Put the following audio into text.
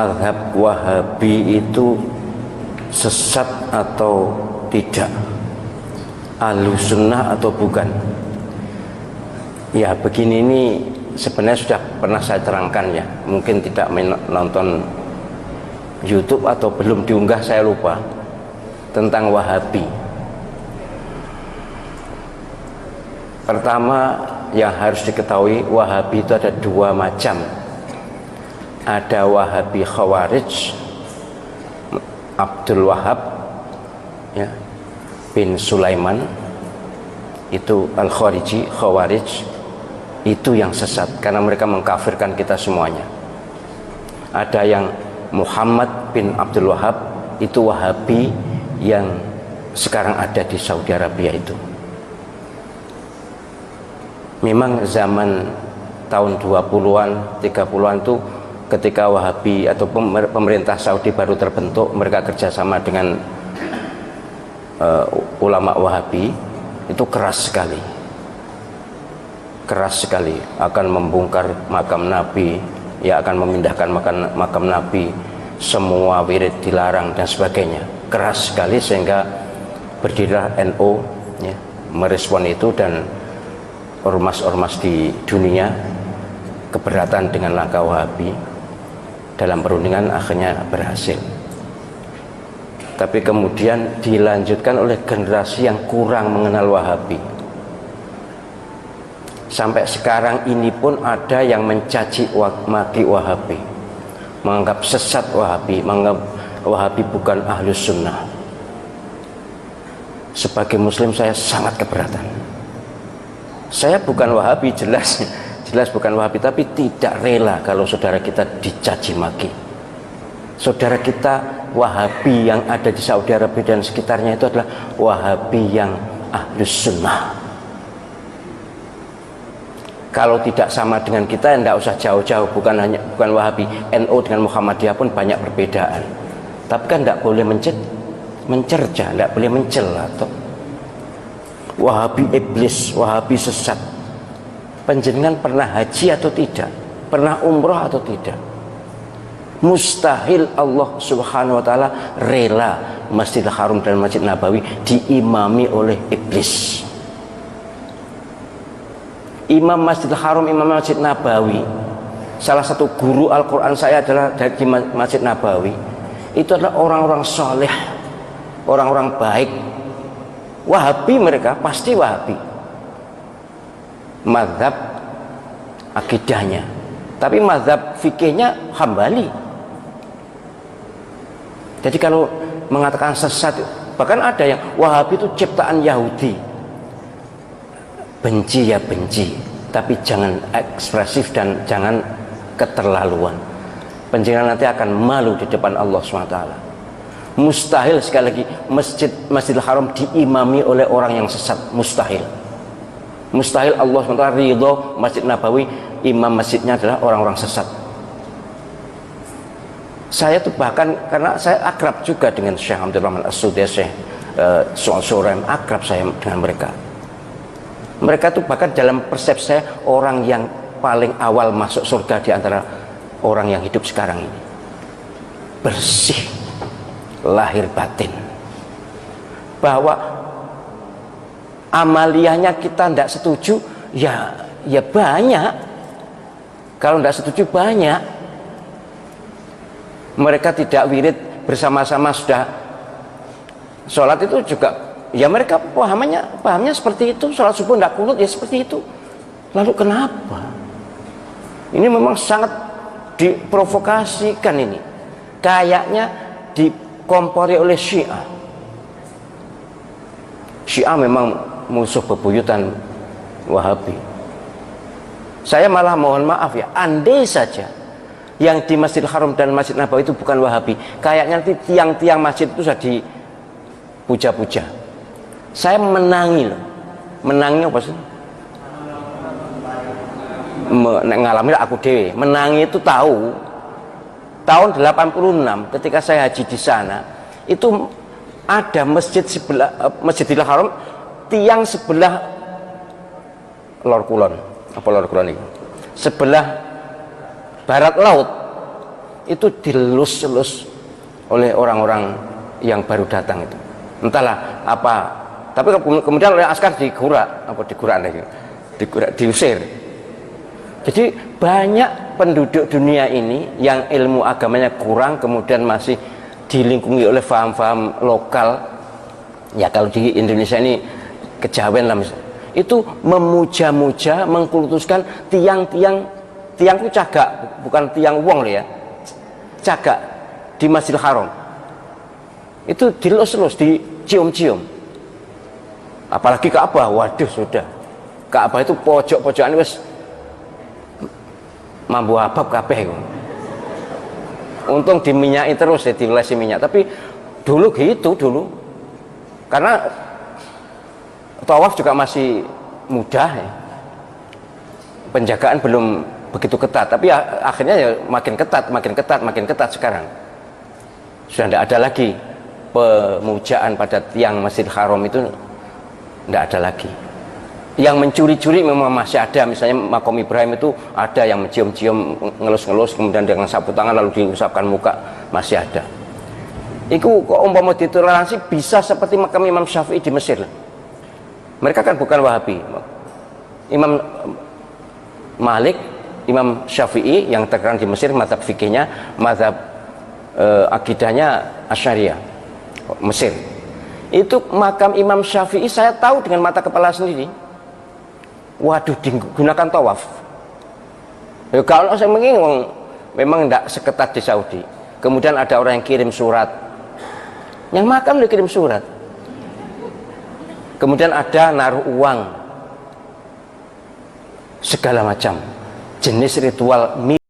mazhab Wahabi itu sesat atau tidak, Ahlussunnah atau bukan? Ya begini, ini sebenarnya sudah pernah saya terangkan ya, mungkin tidak menonton YouTube atau belum diunggah, saya lupa, tentang Wahabi. Pertama yang harus diketahui, Wahabi itu ada dua macam. Ada Wahabi Khawarij, Abdul Wahab ya, bin Sulaiman, itu Al-Khariji, Khawarij, itu yang sesat karena mereka mengkafirkan kita semuanya. Ada yang Muhammad bin Abdul Wahab, itu Wahabi yang sekarang ada di Saudi Arabia. Itu memang zaman tahun 20-an 30-an tuh, ketika Wahabi atau pemerintah Saudi baru terbentuk, mereka kerjasama dengan ulama Wahabi, itu keras sekali akan membongkar makam Nabi ya, akan memindahkan makam Nabi, semua wirid dilarang dan sebagainya, keras sekali, sehingga berdirilah NU ya, merespon itu, dan ormas-ormas di dunia keberatan dengan langkah Wahabi. Dalam perundingan akhirnya berhasil, tapi kemudian dilanjutkan oleh generasi yang kurang mengenal Wahabi. Sampai sekarang ini pun ada yang mencaci maki Wahabi, menganggap sesat Wahabi, menganggap Wahabi bukan Ahlussunnah. Sebagai Muslim saya sangat keberatan. Saya bukan Wahabi, jelas bukan Wahabi, tapi tidak rela kalau saudara kita dicaci maki. Saudara kita Wahabi yang ada di Saudi Arabia dan sekitarnya itu adalah Wahabi yang Ahlussunnah. Kalau tidak sama dengan kita, tidak usah jauh-jauh, bukan Wahabi, NU dengan Muhammadiyah pun banyak perbedaan. Tapi kan tidak boleh mencerca, tidak boleh mencela. Wahabi iblis, Wahabi sesat. Panjenengan pernah haji atau tidak? Pernah umroh atau tidak? Mustahil Allah Subhanahu wa ta'ala rela Masjidil Haram dan Masjid Nabawi diimami oleh iblis. Imam Masjidil Haram, Imam Masjid Nabawi, salah satu guru Al-Quran saya adalah dari Masjid Nabawi. Itu adalah orang-orang soleh, orang-orang baik. Wahabi mereka, pasti Wahabi mazhab akidahnya, tapi mazhab fikihnya Hambali. Jadi kalau mengatakan sesat, bahkan ada yang Wahabi itu ciptaan Yahudi. Benci ya benci, tapi jangan ekspresif dan jangan keterlaluan. Panjenengan nanti akan malu di depan Allah SWT. Mustahil, sekali lagi, Masjidil Haram diimami oleh orang yang sesat, mustahil. Mustahil Allah SWT ridho Masjid Nabawi, imam masjidnya adalah orang-orang sesat. Saya tuh bahkan, karena saya akrab juga dengan Syekh Abdul Rahman As-Sudais, Syekh Soal-Surem, akrab saya dengan mereka. Mereka tuh bahkan dalam persepsi saya orang yang paling awal masuk surga di antara orang yang hidup sekarang ini. Bersih lahir batin. Bahwa amaliyahnya kita tidak setuju, ya banyak. Kalau tidak setuju banyak. Mereka tidak wirid bersama-sama sudah sholat itu juga, ya mereka pahamnya seperti itu. Sholat subuh tidak kunut, ya seperti itu. Lalu kenapa? Ini memang sangat diprovokasikan ini. Kayaknya dikompori oleh Syiah. Syiah memang musuh bebuyutan Wahabi. Saya malah mohon maaf ya, andai saja yang di Masjidil Haram dan Masjid Nabawi itu bukan Wahabi, kayaknya nanti tiang-tiang masjid itu sudah dipuja-puja. Saya menangi loh. Menangi apa sih? Ngalami aku dewe. Menangi itu tahu. Tahun 86 ketika saya haji di sana, itu ada masjid sebelah Masjidil Haram, tiang sebelah Lor Kulon. Apa Lor Kulon ini? Sebelah barat laut itu dilus-lus oleh orang-orang yang baru datang itu. Entahlah apa, tapi kemudian oleh askar diusir. Jadi banyak penduduk dunia ini yang ilmu agamanya kurang, kemudian masih dilingkungi oleh faham-faham lokal. Ya kalau di Indonesia ini kejawen lah misalnya, itu memuja-muja, mengkultuskan tiangku cagak, bukan tiang wong ya, cagak di Masjidil Haram. Itu dilus-lus, dicium-cium. Apalagi Ka'bah, waduh sudah. Ka'bah itu pojok-pojokan wis mambu abab kabeh. Untung diminyaki terus ya, dilesi minyak. Tapi dulu gitu dulu. Karena tawaf juga masih mudah ya. Penjagaan belum begitu ketat, tapi akhirnya ya makin ketat sekarang. Sudah tidak ada lagi pemujaan pada tiang Masjidil Haram, itu tidak ada lagi. Yang mencuri-curi memang masih ada, misalnya makom Ibrahim itu ada yang mencium-cium, ngelus-ngelus, kemudian dengan sapu tangan lalu diusapkan muka, masih ada. Itu kok umpama ditoleransi bisa seperti makam Imam Syafi'i di Mesir. Mereka kan bukan Wahabi. Imam Malik, Imam Syafi'i yang terkenal di Mesir, mazhab fikihnya, mazhab akidahnya Asy'ariyah, Mesir. Itu makam Imam Syafi'i saya tahu dengan mata kepala sendiri. Waduh, digunakan tawaf. Ya, kalau saya mengingat memang tidak seketat di Saudi. Kemudian ada orang yang kirim surat, yang makam dia kirim surat. Kemudian ada naruh uang, segala macam jenis ritual